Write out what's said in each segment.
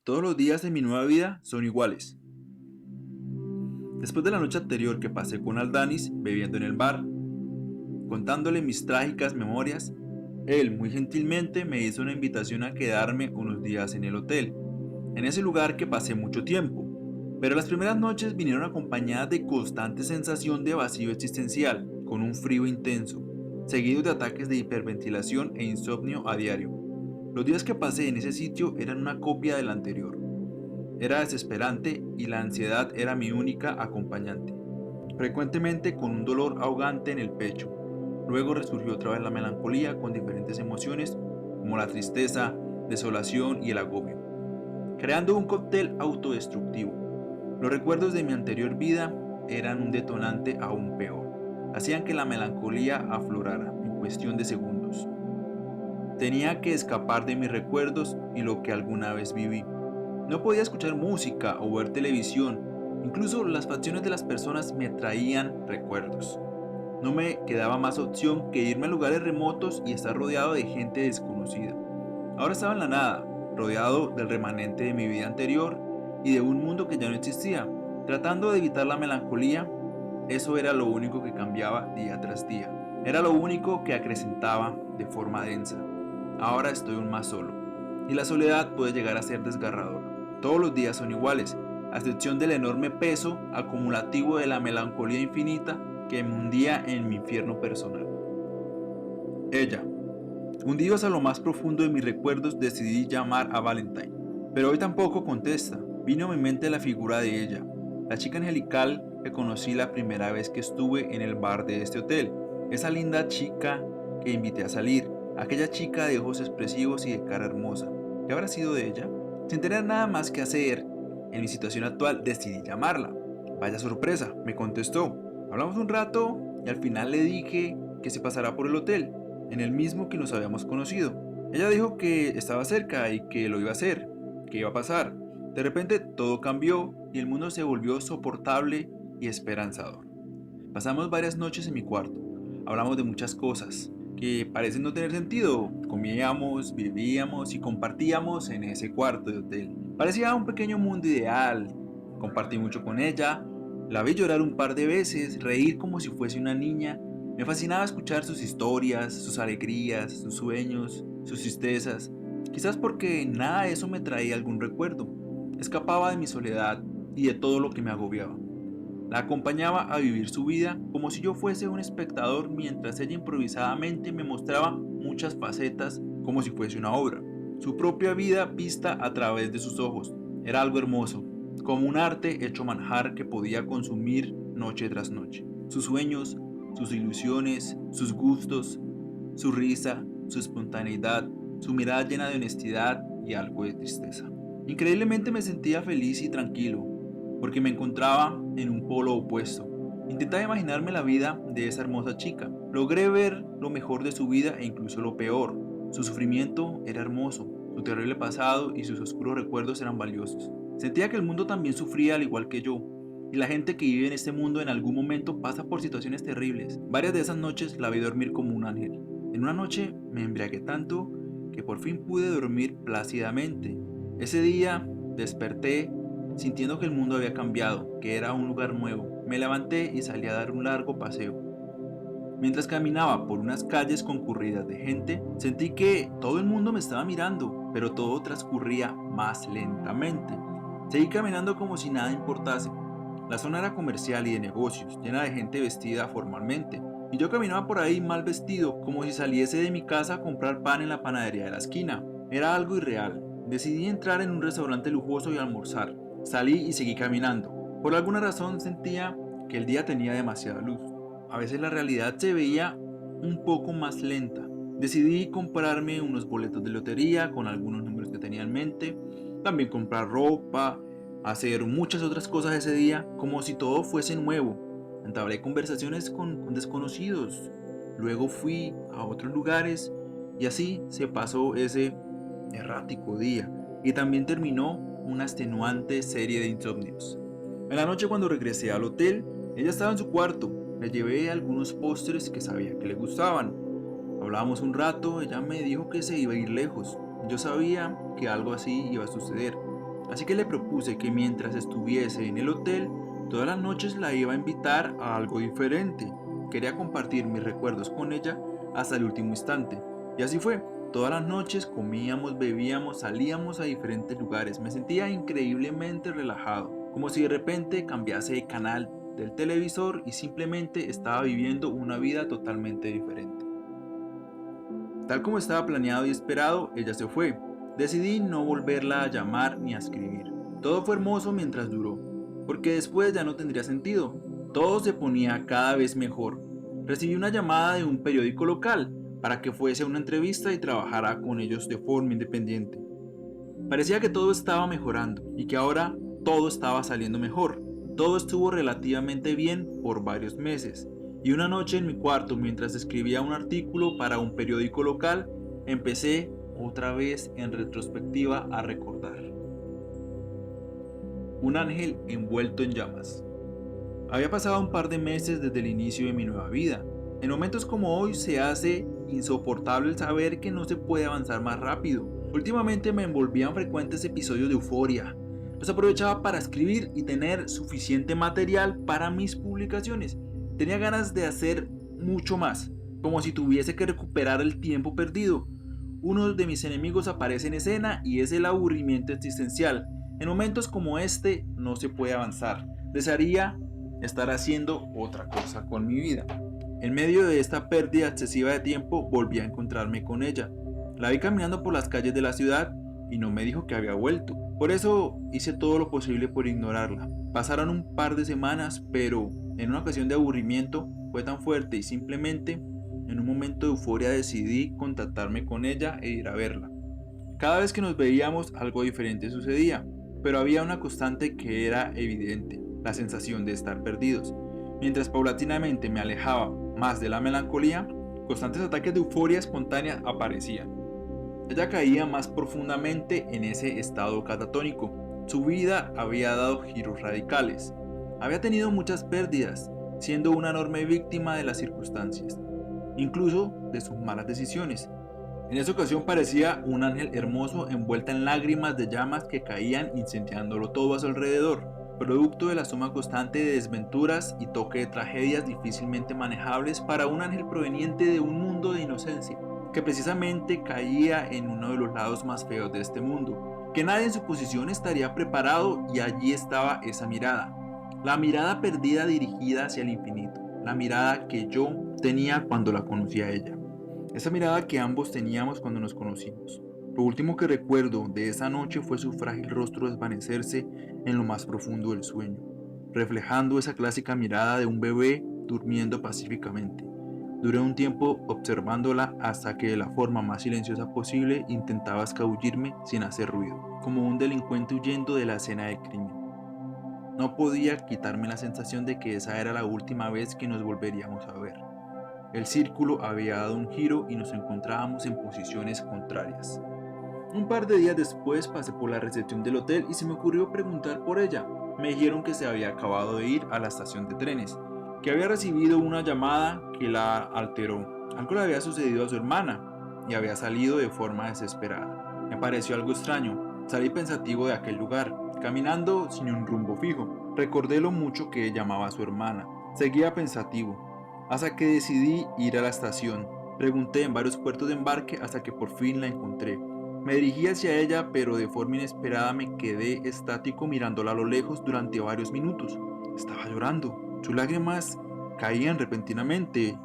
Todos los días de mi nueva vida son iguales. Después de la noche anterior que pasé con Aldanis bebiendo en el bar, contándole mis trágicas memorias, él muy gentilmente me hizo una invitación a quedarme unos días en el hotel, en ese lugar que pasé mucho tiempo. Pero las primeras noches vinieron acompañadas de constante sensación de vacío existencial, con un frío intenso, seguidos de ataques de hiperventilación e insomnio a diario. Los días que pasé en ese sitio eran una copia del anterior. Era desesperante y la ansiedad era mi única acompañante, frecuentemente con un dolor ahogante en el pecho. Luego resurgió otra vez la melancolía con diferentes emociones como la tristeza, desolación y el agobio, creando un cóctel autodestructivo. Los recuerdos de mi anterior vida eran un detonante aún peor. Hacían que la melancolía aflorara en cuestión de segundos. Tenía que escapar de mis recuerdos y lo que alguna vez viví. No podía escuchar música o ver televisión. Incluso las facciones de las personas me traían recuerdos. No me quedaba más opción que irme a lugares remotos y estar rodeado de gente desconocida. Ahora estaba en la nada, rodeado del remanente de mi vida anterior y de un mundo que ya no existía. Tratando de evitar la melancolía, eso era lo único que cambiaba día tras día. Era lo único que acrecentaba de forma densa. Ahora estoy aún más solo. Y la soledad puede llegar a ser desgarradora. Todos los días son iguales, a excepción del enorme peso acumulativo de la melancolía infinita que me hundía en mi infierno personal. Ella. Hundidos a lo más profundo de mis recuerdos, decidí llamar a Valentine. Pero hoy tampoco contesta. Vino a mi mente la figura de ella, la chica angelical que conocí la primera vez que estuve en el bar de este hotel. Esa linda chica que invité a salir, aquella chica de ojos expresivos y de cara hermosa. ¿Qué habrá sido de ella? Sin tener nada más que hacer, en mi situación actual decidí llamarla. Vaya sorpresa, me contestó. Hablamos un rato y al final le dije que se pasará por el hotel, en el mismo que nos habíamos conocido. Ella dijo que estaba cerca y que lo iba a hacer, que iba a pasar. De repente todo cambió y el mundo se volvió soportable y esperanzador. Pasamos varias noches en mi cuarto. Hablamos de muchas cosas que parecen no tener sentido. Comíamos, vivíamos y compartíamos en ese cuarto de hotel. Parecía un pequeño mundo ideal. Compartí mucho con ella. La vi llorar un par de veces, reír como si fuese una niña. Me fascinaba escuchar sus historias, sus alegrías, sus sueños, sus tristezas. Quizás porque nada de eso me traía algún recuerdo. Escapaba de mi soledad y de todo lo que me agobiaba. La acompañaba a vivir su vida como si yo fuese un espectador mientras ella improvisadamente me mostraba muchas facetas como si fuese una obra. Su propia vida vista a través de sus ojos. Era algo hermoso, como un arte hecho manjar que podía consumir noche tras noche. Sus sueños, sus ilusiones, sus gustos, su risa, su espontaneidad, su mirada llena de honestidad y algo de tristeza. Increíblemente me sentía feliz y tranquilo, porque me encontraba en un polo opuesto. Intentaba imaginarme la vida de esa hermosa chica. Logré ver lo mejor de su vida e incluso lo peor. Su sufrimiento era hermoso, su terrible pasado y sus oscuros recuerdos eran valiosos. Sentía que el mundo también sufría al igual que yo, y la gente que vive en este mundo en algún momento pasa por situaciones terribles. Varias de esas noches la vi dormir como un ángel. En una noche me embriagué tanto que por fin pude dormir plácidamente. Ese día desperté sintiendo que el mundo había cambiado, que era un lugar nuevo. Me levanté y salí a dar un largo paseo. Mientras caminaba por unas calles concurridas de gente, sentí que todo el mundo me estaba mirando, pero todo transcurría más lentamente. Seguí caminando como si nada importase. La zona era comercial y de negocios, llena de gente vestida formalmente, y yo caminaba por ahí mal vestido, como si saliese de mi casa a comprar pan en la panadería de la esquina. Era algo irreal. Decidí entrar en un restaurante lujoso y almorzar. Salí y seguí caminando. Por alguna razón sentía que el día tenía demasiada luz. A veces la realidad se veía un poco más lenta. Decidí comprarme unos boletos de lotería con algunos números que tenía en mente. También comprar ropa, hacer muchas otras cosas ese día, como si todo fuese nuevo. Entablé conversaciones con desconocidos. Luego fui a otros lugares y así se pasó ese errático día. Y también terminó una extenuante serie de insomnios. En la noche cuando regresé al hotel, ella estaba en su cuarto. Le llevé algunos postres que sabía que le gustaban. Hablábamos un rato, ella me dijo que se iba a ir lejos. Yo sabía que algo así iba a suceder. Así que le propuse que mientras estuviese en el hotel, todas las noches la iba a invitar a algo diferente. Quería compartir mis recuerdos con ella hasta el último instante. Y así fue. Todas las noches comíamos, bebíamos, salíamos a diferentes lugares. Me sentía increíblemente relajado, como si de repente cambiase de canal del televisor y simplemente estaba viviendo una vida totalmente diferente. Tal como estaba planeado y esperado, ella se fue. Decidí no volverla a llamar ni a escribir. Todo fue hermoso mientras duró, porque después ya no tendría sentido. Todo se ponía cada vez mejor. Recibí una llamada de un periódico local para que fuese a una entrevista y trabajara con ellos de forma independiente. Parecía que todo estaba mejorando y que ahora todo estaba saliendo mejor. Todo estuvo relativamente bien por varios meses. Y una noche en mi cuarto, mientras escribía un artículo para un periódico local, empecé otra vez en retrospectiva a recordar. Un ángel envuelto en llamas. Había pasado un par de meses desde el inicio de mi nueva vida. En momentos como hoy se hace insoportable el saber que no se puede avanzar más rápido. Últimamente me envolvían frecuentes episodios de euforia. Los aprovechaba para escribir y tener suficiente material para mis publicaciones. Tenía ganas de hacer mucho más, como si tuviese que recuperar el tiempo perdido. Uno de mis enemigos aparece en escena y es el aburrimiento existencial. En momentos como este no se puede avanzar. Desearía estar haciendo otra cosa con mi vida. En medio de esta pérdida excesiva de tiempo volví a encontrarme con ella. La vi caminando por las calles de la ciudad y no me dijo que había vuelto. Por eso hice todo lo posible por ignorarla. Pasaron un par de semanas, pero en una ocasión de aburrimiento fue tan fuerte y simplemente en un momento de euforia decidí contactarme con ella e ir a verla. Cada vez que nos veíamos algo diferente sucedía, pero había una constante que era evidente, la sensación de estar perdidos. Mientras paulatinamente me alejaba más de la melancolía, constantes ataques de euforia espontánea aparecían. Ella caía más profundamente en ese estado catatónico. Su vida había dado giros radicales. Había tenido muchas pérdidas, siendo una enorme víctima de las circunstancias, incluso de sus malas decisiones. En esa ocasión parecía un ángel hermoso envuelta en lágrimas de llamas que caían incendiándolo todo a su alrededor, producto de la suma constante de desventuras y toque de tragedias difícilmente manejables para un ángel proveniente de un mundo de inocencia, que precisamente caía en uno de los lados más feos de este mundo, que nadie en su posición estaría preparado, y allí estaba esa mirada, la mirada perdida dirigida hacia el infinito, la mirada que yo tenía cuando la conocí a ella. Esa mirada que ambos teníamos cuando nos conocimos. Lo último que recuerdo de esa noche fue su frágil rostro desvanecerse en lo más profundo del sueño, reflejando esa clásica mirada de un bebé durmiendo pacíficamente. Duré un tiempo observándola hasta que de la forma más silenciosa posible intentaba escabullirme sin hacer ruido, como un delincuente huyendo de la escena del crimen. No podía quitarme la sensación de que esa era la última vez que nos volveríamos a ver. El círculo había dado un giro y nos encontrábamos en posiciones contrarias. Un par de días después pasé por la recepción del hotel y se me ocurrió preguntar por ella. Me dijeron que se había acabado de ir a la estación de trenes, que había recibido una llamada que la alteró. Algo le había sucedido a su hermana y había salido de forma desesperada. Me pareció algo extraño. Salí pensativo de aquel lugar, caminando sin un rumbo fijo. Recordé lo mucho que ella amaba a su hermana. Seguía pensativo, hasta que decidí ir a la estación. Pregunté en varios puertos de embarque hasta que por fin la encontré. Me dirigí hacia ella, pero de forma inesperada me quedé estático mirándola a lo lejos durante varios minutos. Estaba llorando. Sus lágrimas caían repentinamente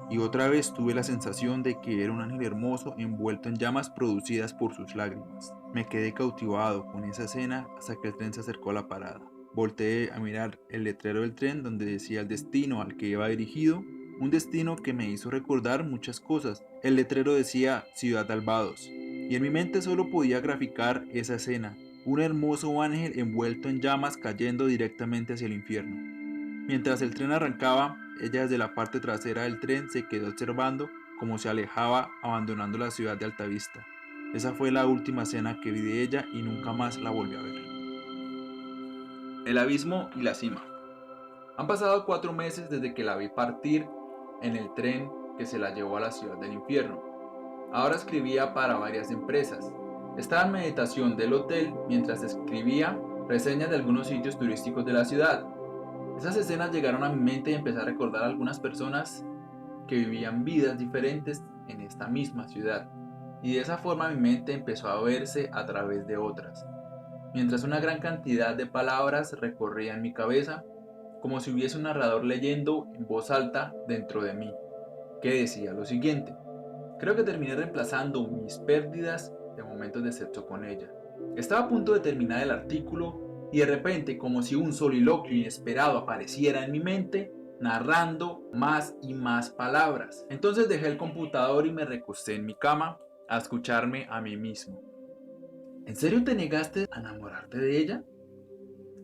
y otra vez tuve la sensación de que era un ángel hermoso envuelto en llamas producidas por sus lágrimas. Me quedé cautivado con esa escena hasta que el tren se acercó a la parada. Volteé a mirar el letrero del tren donde decía el destino al que iba dirigido, un destino que me hizo recordar muchas cosas. El letrero decía Ciudad de Albados, y en mi mente solo podía graficar esa escena, un hermoso ángel envuelto en llamas cayendo directamente hacia el infierno. Mientras el tren arrancaba, ella desde la parte trasera del tren se quedó observando cómo se alejaba, abandonando la ciudad de Altavista. Esa fue la última escena que vi de ella y nunca más la volví a ver. El abismo y la cima. Han pasado 4 meses desde que la vi partir en el tren que se la llevó a la ciudad del infierno. Ahora escribía para varias empresas. Estaba en meditación del hotel mientras escribía reseñas de algunos sitios turísticos de la ciudad. Esas escenas llegaron a mi mente y empecé a recordar a algunas personas que vivían vidas diferentes en esta misma ciudad. Y de esa forma mi mente empezó a verse a través de otras, mientras una gran cantidad de palabras recorrían mi cabeza, como si hubiese un narrador leyendo en voz alta dentro de mí, que decía lo siguiente. Creo que terminé reemplazando mis pérdidas de momentos de sexo con ella. Estaba a punto de terminar el artículo y de repente, como si un soliloquio inesperado apareciera en mi mente, narrando más y más palabras. Entonces dejé el computador y me recosté en mi cama a escucharme a mí mismo. ¿En serio te negaste a enamorarte de ella?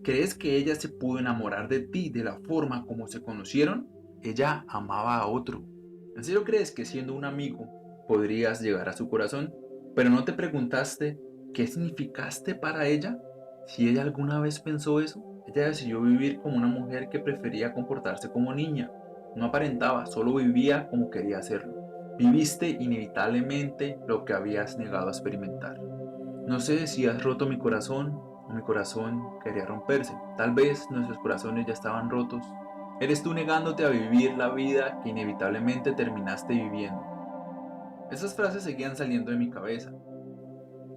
¿Crees que ella se pudo enamorar de ti de la forma como se conocieron? Ella amaba a otro. ¿En serio crees que siendo un amigo podrías llegar a su corazón? ¿Pero no te preguntaste qué significaste para ella? Si ella alguna vez pensó eso, ella decidió vivir como una mujer que prefería comportarse como niña. No aparentaba, solo vivía como quería hacerlo. Viviste inevitablemente lo que habías negado a experimentar. No sé si has roto mi corazón o mi corazón quería romperse. Tal vez nuestros corazones ya estaban rotos. Eres tú negándote a vivir la vida que inevitablemente terminaste viviendo. Esas frases seguían saliendo de mi cabeza.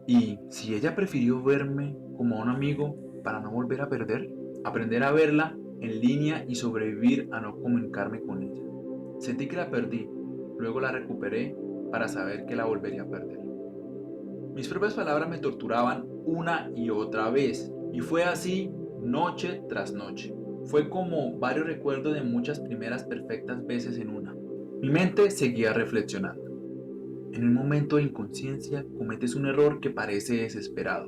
¿Y si ella prefirió verme como a un amigo para no volver a perder? Aprender a verla en línea y sobrevivir a no comunicarme con ella. Sentí que la perdí, luego la recuperé para saber que la volvería a perder. Mis propias palabras me torturaban una y otra vez, y fue así noche tras noche. Fue como varios recuerdos de muchas primeras perfectas veces en una. Mi mente seguía reflexionando. En un momento de inconsciencia cometes un error que parece desesperado.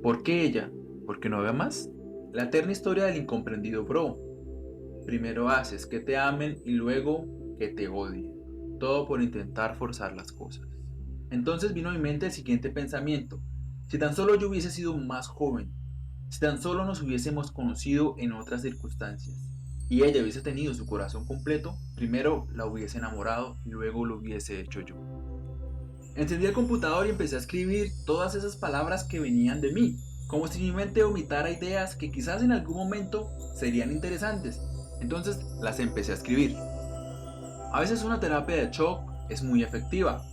¿Por qué ella? ¿Por qué no había más? La eterna historia del incomprendido bro. Primero haces que te amen y luego que te odien. Todo por intentar forzar las cosas. Entonces vino a mi mente el siguiente pensamiento. Si tan solo yo hubiese sido más joven, si tan solo nos hubiésemos conocido en otras circunstancias, y ella hubiese tenido su corazón completo, primero la hubiese enamorado y luego lo hubiese hecho yo. Encendí el computador y empecé a escribir todas esas palabras que venían de mí, como si mi mente vomitara ideas que quizás en algún momento serían interesantes. Entonces las empecé a escribir. A veces una terapia de shock es muy efectiva.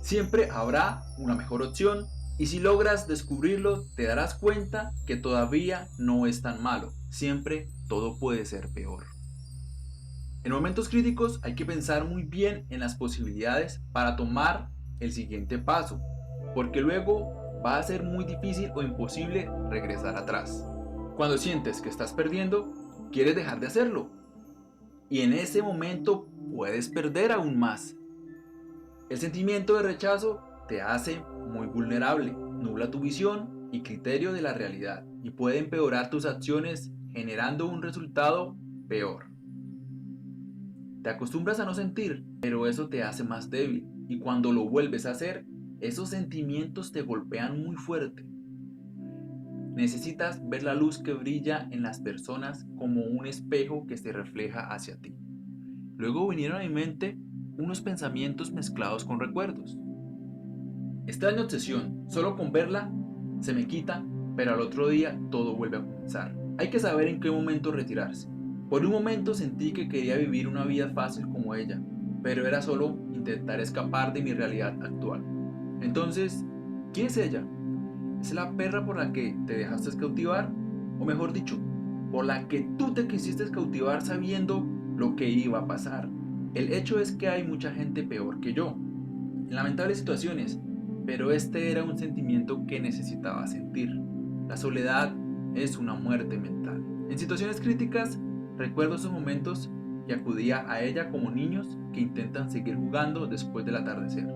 Siempre habrá una mejor opción y si logras descubrirlo te darás cuenta que todavía no es tan malo. Siempre todo puede ser peor. En momentos críticos hay que pensar muy bien en las posibilidades para tomar el siguiente paso, porque luego va a ser muy difícil o imposible regresar atrás. Cuando sientes que estás perdiendo, quieres dejar de hacerlo y en ese momento puedes perder aún más. El sentimiento de rechazo te hace muy vulnerable, nubla tu visión y criterio de la realidad y puede empeorar tus acciones generando un resultado peor. Te acostumbras a no sentir, pero eso te hace más débil y cuando lo vuelves a hacer, esos sentimientos te golpean muy fuerte. Necesitas ver la luz que brilla en las personas como un espejo que se refleja hacia ti. Luego vinieron a mi mente unos pensamientos mezclados con recuerdos. Extraña obsesión, solo con verla se me quita, pero al otro día todo vuelve a comenzar. Hay que saber en qué momento retirarse. Por un momento sentí que quería vivir una vida fácil como ella, pero era solo intentar escapar de mi realidad actual. Entonces, ¿quién es ella? ¿Es la perra por la que te dejaste cautivar? O mejor dicho, por la que tú te quisiste cautivar sabiendo lo que iba a pasar. El hecho es que hay mucha gente peor que yo, en lamentables situaciones, pero este era un sentimiento que necesitaba sentir. La soledad es una muerte mental. En situaciones críticas, recuerdo esos momentos y acudía a ella como niños que intentan seguir jugando después del atardecer.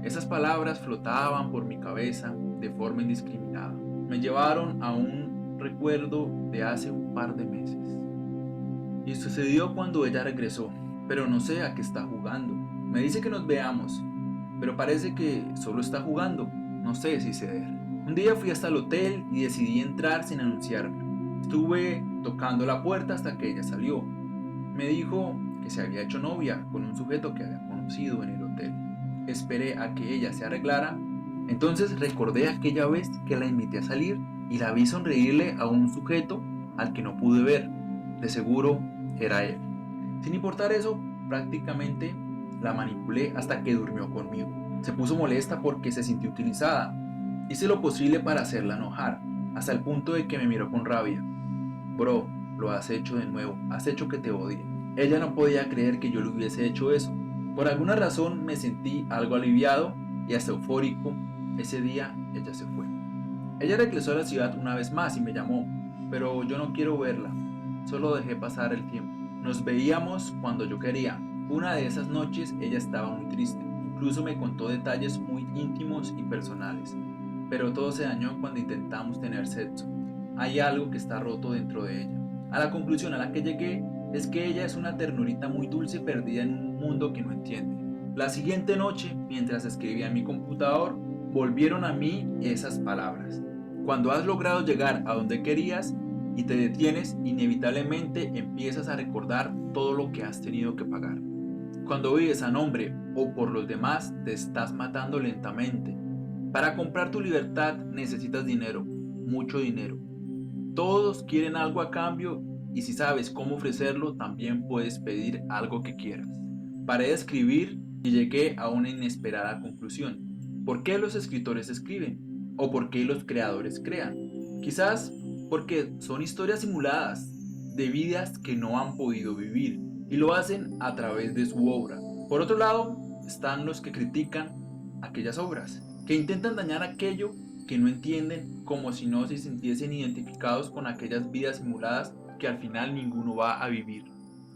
Esas palabras flotaban por mi cabeza de forma indiscriminada. Me llevaron a un recuerdo de hace un par de meses. Y sucedió cuando ella regresó, pero no sé a qué está jugando. Me dice que nos veamos, pero parece que solo está jugando. No sé si ceder. Un día fui hasta el hotel y decidí entrar sin anunciarme. Estuve tocando la puerta hasta que ella salió. Me dijo que se había hecho novia con un sujeto que había conocido en el hotel. esperé a que ella se arreglara. Entonces recordé aquella vez que la invité a salir y la vi sonreírle a un sujeto al que no pude ver. De seguro era él. Sin importar eso, prácticamente la manipulé hasta que durmió conmigo. Se puso molesta porque se sintió utilizada. Hice lo posible para hacerla enojar, hasta el punto de que me miró con rabia. Bro, lo has hecho de nuevo, has hecho que te odie. Ella no podía creer que yo le hubiese hecho eso. Por alguna razón me sentí algo aliviado y hasta eufórico. Ese día ella se fue. Ella regresó a la ciudad una vez más y me llamó, pero yo no quiero verla. Solo dejé pasar el tiempo. Nos veíamos cuando yo quería. Una de esas noches ella estaba muy triste. Incluso me contó detalles muy íntimos y personales. Pero todo se dañó cuando intentamos tener sexo. Hay algo que está roto dentro de ella. A la conclusión a la que llegué es que ella es una ternurita muy dulce perdida en un mundo que no entiende. La siguiente noche, mientras escribía en mi computador, volvieron a mí esas palabras. Cuando has logrado llegar a donde querías y te detienes, inevitablemente empiezas a recordar todo lo que has tenido que pagar. Cuando vives a nombre o por los demás, te estás matando lentamente. Para comprar tu libertad necesitas dinero, mucho dinero. Todos quieren algo a cambio y si sabes cómo ofrecerlo, también puedes pedir algo que quieras. Paré de escribir y llegué a una inesperada conclusión. ¿Por qué los escritores escriben? ¿O por qué los creadores crean? Quizás porque son historias simuladas de vidas que no han podido vivir y lo hacen a través de su obra. Por otro lado, están los que critican aquellas obras, que intentan dañar aquello que no entienden, como si no se sintiesen identificados con aquellas vidas simuladas que al final ninguno va a vivir.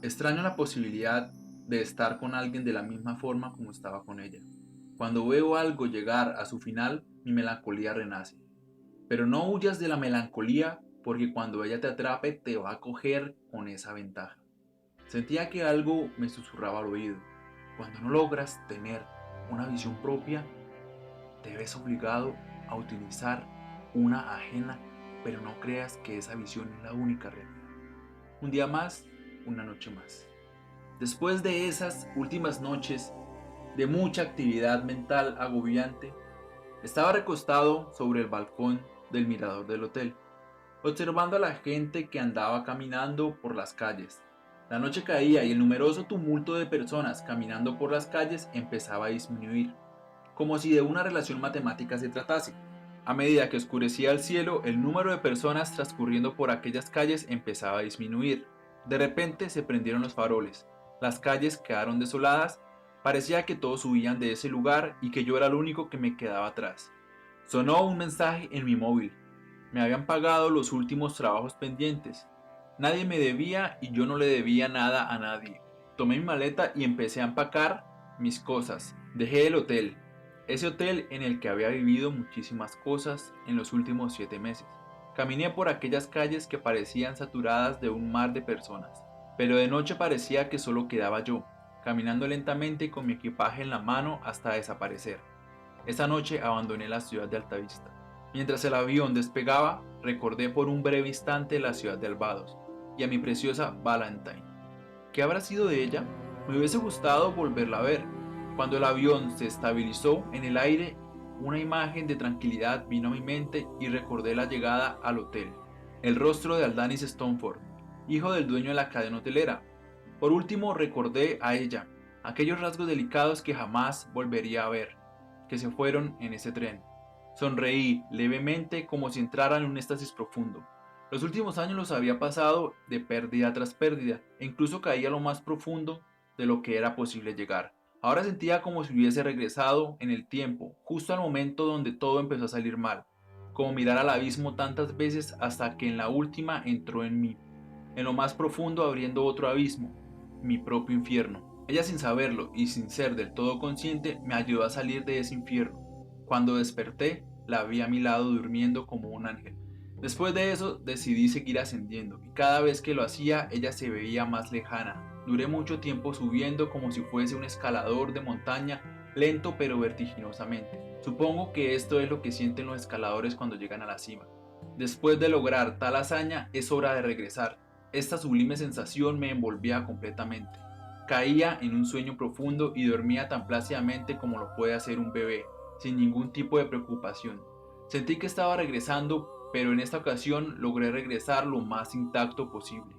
Extraño la posibilidad de estar con alguien de la misma forma como estaba con ella. Cuando veo algo llegar a su final, mi melancolía renace. Pero no huyas de la melancolía porque cuando ella te atrape te va a coger con esa ventaja. Sentía que algo me susurraba al oído. Cuando no logras tener una visión propia, te ves obligado a utilizar una ajena, pero no creas que esa visión es la única realidad. Un día más, una noche más. Después de esas últimas noches de mucha actividad mental agobiante, estaba recostado sobre el balcón del mirador del hotel, observando a la gente que andaba caminando por las calles. La noche caía y el numeroso tumulto de personas caminando por las calles empezaba a disminuir, como si de una relación matemática se tratase. A medida que oscurecía el cielo, el número de personas transcurriendo por aquellas calles empezaba a disminuir. De repente se prendieron los faroles, las calles quedaron desoladas, parecía que todos huían de ese lugar y que yo era el único que me quedaba atrás. Sonó un mensaje en mi móvil. Me habían pagado los últimos trabajos pendientes. Nadie me debía y yo no le debía nada a nadie. Tomé mi maleta y empecé a empacar mis cosas. Dejé el hotel, ese hotel en el que había vivido muchísimas cosas en los últimos 7 meses. Caminé por aquellas calles que parecían saturadas de un mar de personas, pero de noche parecía que solo quedaba yo, caminando lentamente con mi equipaje en la mano hasta desaparecer. Esa noche abandoné la ciudad de Altavista. Mientras el avión despegaba, recordé por un breve instante la ciudad de Albados y a mi preciosa Valentine. ¿Qué habrá sido de ella? Me hubiese gustado volverla a ver. Cuando el avión se estabilizó en el aire, una imagen de tranquilidad vino a mi mente y recordé la llegada al hotel. El rostro de Aldanis Stoneford, hijo del dueño de la cadena hotelera. Por último recordé a ella, aquellos rasgos delicados que jamás volvería a ver, que se fueron en ese tren. Sonreí levemente como si entrara en un éxtasis profundo. Los últimos años los había pasado de pérdida tras pérdida e incluso caía a lo más profundo de lo que era posible llegar. Ahora sentía como si hubiese regresado en el tiempo, justo al momento donde todo empezó a salir mal, como mirar al abismo tantas veces hasta que en la última entró en mí, en lo más profundo abriendo otro abismo, mi propio infierno. Ella sin saberlo y sin ser del todo consciente me ayudó a salir de ese infierno. Cuando desperté, la vi a mi lado durmiendo como un ángel. Después de eso decidí seguir ascendiendo y cada vez que lo hacía ella se veía más lejana. Duré mucho tiempo subiendo como si fuese un escalador de montaña, lento pero vertiginosamente. Supongo que esto es lo que sienten los escaladores cuando llegan a la cima. Después de lograr tal hazaña es hora de regresar. Esta sublime sensación me envolvía completamente. Caía en un sueño profundo y dormía tan plácidamente como lo puede hacer un bebé, sin ningún tipo de preocupación. Sentí que estaba regresando, pero en esta ocasión logré regresar lo más intacto posible.